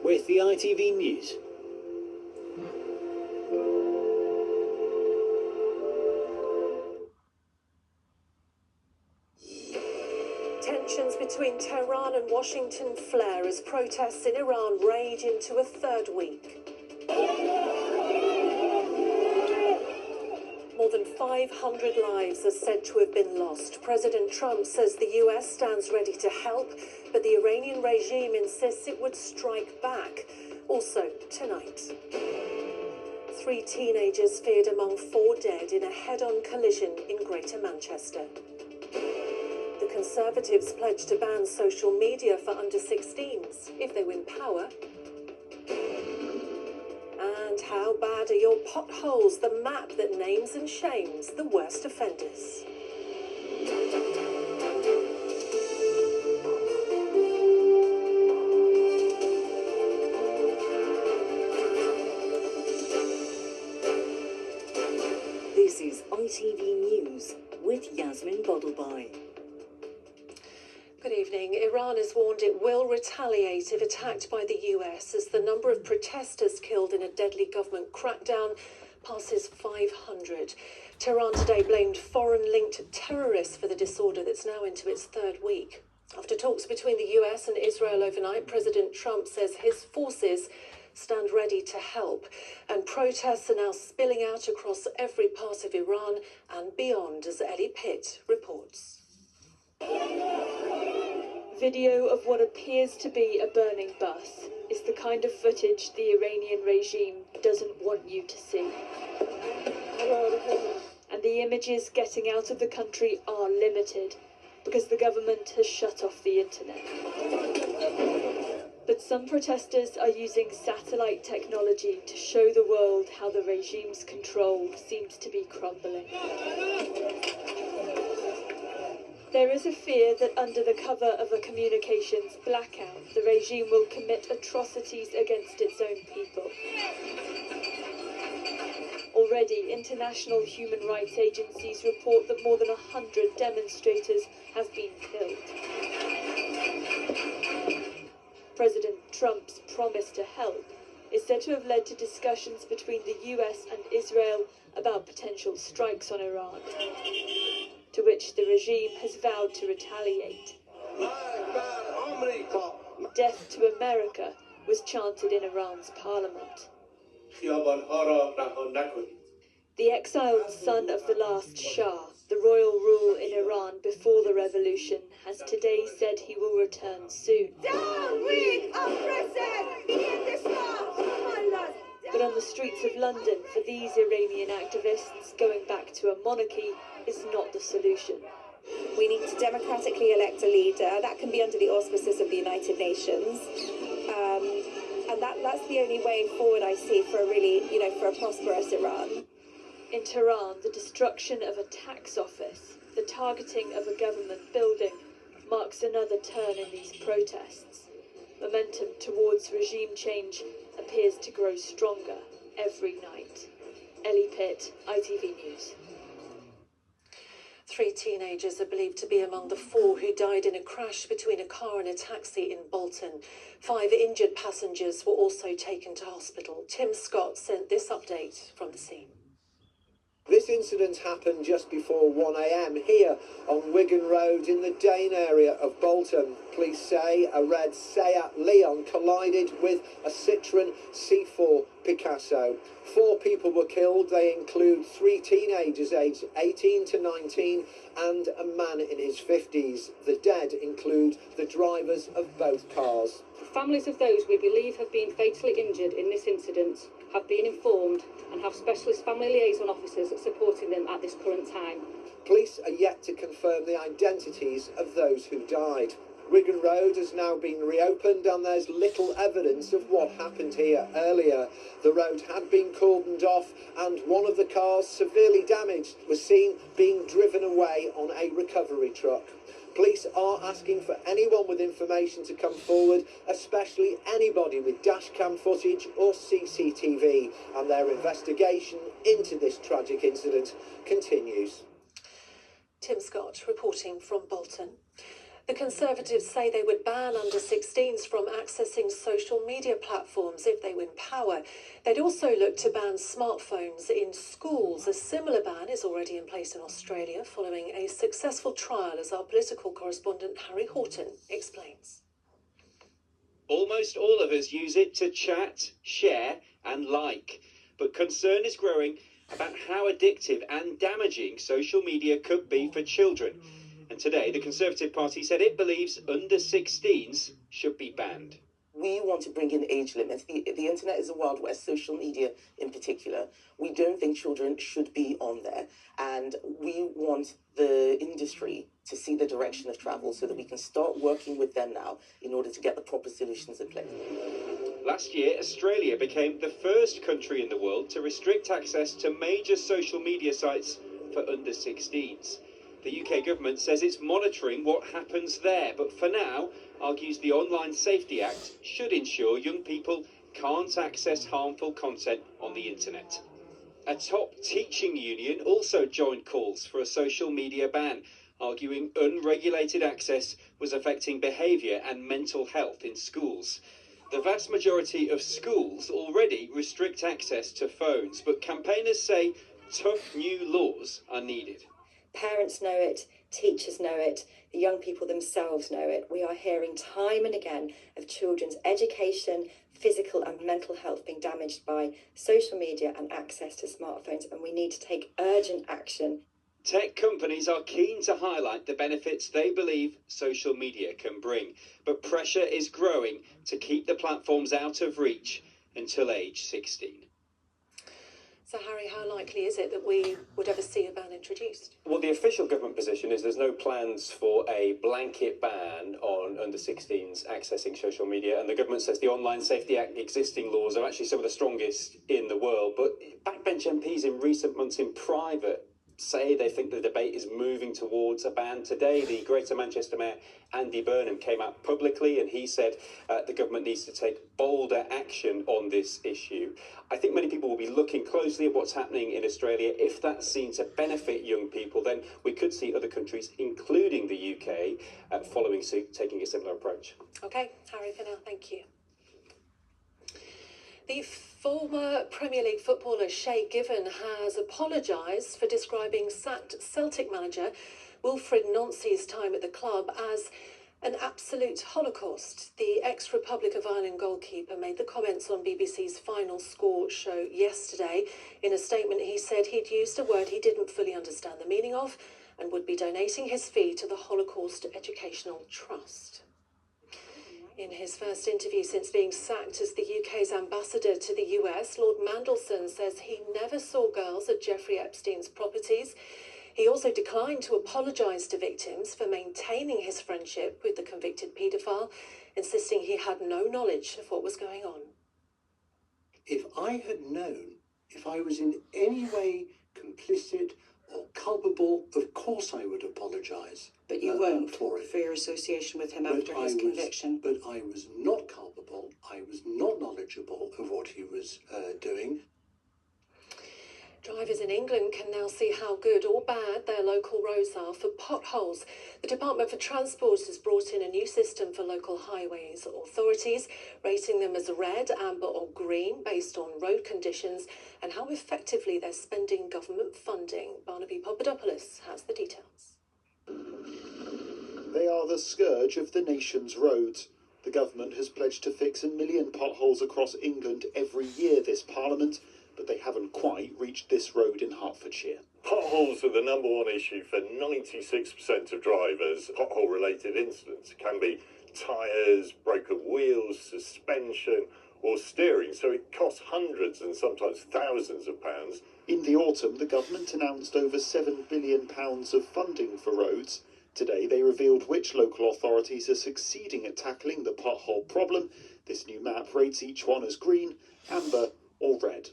with the ITV News. Tensions between Tehran and Washington flare as protests in Iran rage into a third week. More than 500 lives are said to have been lost. President Trump says the US stands ready to help, but the Iranian regime insists it would strike back. Also tonight, 3 teenagers feared among 4 dead in a head-on collision in Greater Manchester. The Conservatives pledge to ban social media for under-16s if they win power. And how bad are your potholes, the map that names and shames the worst offenders? This is ITV News with Yasmin Bodalbhai. Good evening. Iran has warned it will retaliate if attacked by the US as the number of protesters killed in a deadly government crackdown passes 500. Tehran today blamed foreign-linked terrorists for the disorder that's now into its third week. After talks between the US and Israel overnight, President Trump says his forces stand ready to help, and protests are now spilling out across every part of Iran and beyond, as Ellie Pitt reports. Video of what appears to be a burning bus is the kind of footage the Iranian regime doesn't want you to see. And the images getting out of the country are limited because the government has shut off the internet. But some protesters are using satellite technology to show the world how the regime's control seems to be crumbling. There is a fear that under the cover of a communications blackout, the regime will commit atrocities against its own people. Already, international human rights agencies report that more than 100 demonstrators have been killed. President Trump's promise to help is said to have led to discussions between the US and Israel about potential strikes on Iran, to which the regime has vowed to retaliate. Death to America was chanted in Iran's parliament. The exiled son of the last Shah, the royal rule in Iran before the revolution, has today said he will return soon. Down with oppressors! But on the streets of London, for these Iranian activists, going back to a monarchy is not the solution. We need to democratically elect a leader. That can be under the auspices of the United Nations. And that's the only way forward I see for a really, for a prosperous Iran. In Tehran, the destruction of a tax office, the targeting of a government building, marks another turn in these protests. Momentum towards regime change appears to grow stronger every night. Ellie Pitt, ITV News. 3 teenagers are believed to be among the 4 who died in a crash between a car and a taxi in Bolton. 5 injured passengers were also taken to hospital. Tim Scott sent this update from the scene. This incident happened just before 1 a.m. here on Wigan Road in the Dane area of Bolton. Police say a red Seat Leon collided with a Citroën C4 Picasso. 4 people were killed. They include 3 teenagers aged 18 to 19 and a man in his 50s. The dead include the drivers of both cars. The families of those we believe have been fatally injured in this incident have been informed and have specialist family liaison officers supporting them at this current time. Police are yet to confirm the identities of those who died. Wigan Road has now been reopened and there's little evidence of what happened here earlier. The road had been cordoned off and one of the cars, severely damaged, was seen being driven away on a recovery truck. Police are asking for anyone with information to come forward, especially anybody with dashcam footage or CCTV, and their investigation into this tragic incident continues. Tim Scott reporting from Bolton. The Conservatives say they would ban under-16s from accessing social media platforms if they win power. They'd also look to ban smartphones in schools. A similar ban is already in place in Australia following a successful trial, as our political correspondent Harry Horton explains. Almost all of us use it to chat, share and like. But concern is growing about how addictive and damaging social media could be for children. And today, the Conservative Party said it believes under-16s should be banned. We want to bring in age limits. The internet is a Wild West, social media in particular. We don't think children should be on there. And we want the industry to see the direction of travel so that we can start working with them now in order to get the proper solutions in place. Last year, Australia became the first country in the world to restrict access to major social media sites for under-16s. The UK government says it's monitoring what happens there, but for now, argues the Online Safety Act should ensure young people can't access harmful content on the internet. A top teaching union also joined calls for a social media ban, arguing unregulated access was affecting behaviour and mental health in schools. The vast majority of schools already restrict access to phones, but campaigners say tough new laws are needed. Parents know it, teachers know it, the young people themselves know it. We are hearing time and again of children's education, physical and mental health being damaged by social media and access to smartphones, and we need to take urgent action. Tech companies are keen to highlight the benefits they believe social media can bring, but pressure is growing to keep the platforms out of reach until age 16. So, Harry, how likely is it that we would ever see a ban introduced? Well, the official government position is there's no plans for a blanket ban on under-16s accessing social media, and the government says the Online Safety Act existing laws are actually some of the strongest in the world. But backbench MPs in recent months in private say they think the debate is moving towards a ban. Today, the Greater Manchester Mayor Andy Burnham came out publicly and he said the government needs to take bolder action on this issue. I think many people will be looking closely at what's happening in Australia. If that's seen to benefit young people, then we could see other countries, including the UK, following suit, taking a similar approach. OK, Harry, for now, thank you. The former Premier League footballer Shay Given has apologised for describing sacked Celtic manager Wilfred Nancy's time at the club as an absolute holocaust. The ex-Republic of Ireland goalkeeper made the comments on BBC's Final Score show yesterday. In a statement, he said he'd used a word he didn't fully understand the meaning of and would be donating his fee to the Holocaust Educational Trust. In his first interview since being sacked as the UK's ambassador to the US, Lord Mandelson says he never saw girls at Jeffrey Epstein's properties. He also declined to apologise to victims for maintaining his friendship with the convicted paedophile, insisting he had no knowledge of what was going on. If I had known, if I was in any way complicit or culpable, of course I would apologise. But you won't for it. For your association with him after his conviction. But I was not culpable. I was not knowledgeable of what he was doing. Drivers in England can now see how good or bad their local roads are for potholes. The Department for Transport has brought in a new system for local highways authorities, rating them as red, amber or green based on road conditions and how effectively they're spending government funding. Barnaby Papadopoulos has the details. They are the scourge of the nation's roads. The government has pledged to fix 1 million potholes across England every year this Parliament, but they haven't quite reached this road in Hertfordshire. Potholes are the number one issue for 96% of drivers. Pothole-related incidents can be tyres, broken wheels, suspension or steering, so it costs hundreds and sometimes thousands of pounds. In the autumn, the government announced over £7 billion of funding for roads. Today, they revealed which local authorities are succeeding at tackling the pothole problem. This new map rates each one as green, amber or red.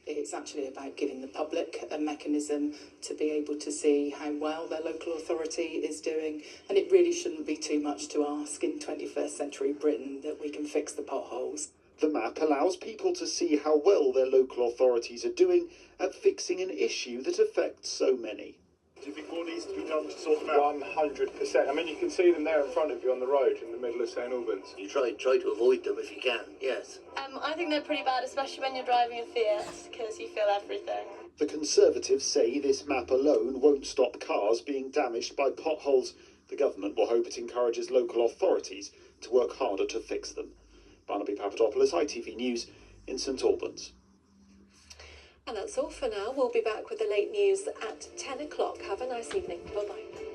It's actually about giving the public a mechanism to be able to see how well their local authority is doing, and it really shouldn't be too much to ask in 21st century Britain that we can fix the potholes. The map allows people to see how well their local authorities are doing at fixing an issue that affects so many. Do you think more needs to be done to sort them out? 100%. I mean, you can see them there in front of you on the road in the middle of St Albans. You try to avoid them if you can, yes. I think they're pretty bad, especially when you're driving a Fiat, because you feel everything. The Conservatives say this map alone won't stop cars being damaged by potholes. The government will hope it encourages local authorities to work harder to fix them. Barnaby Papadopoulos, ITV News in St Albans. And that's all for now. We'll be back with the late news at 10 o'clock. Have a nice evening. Bye-bye.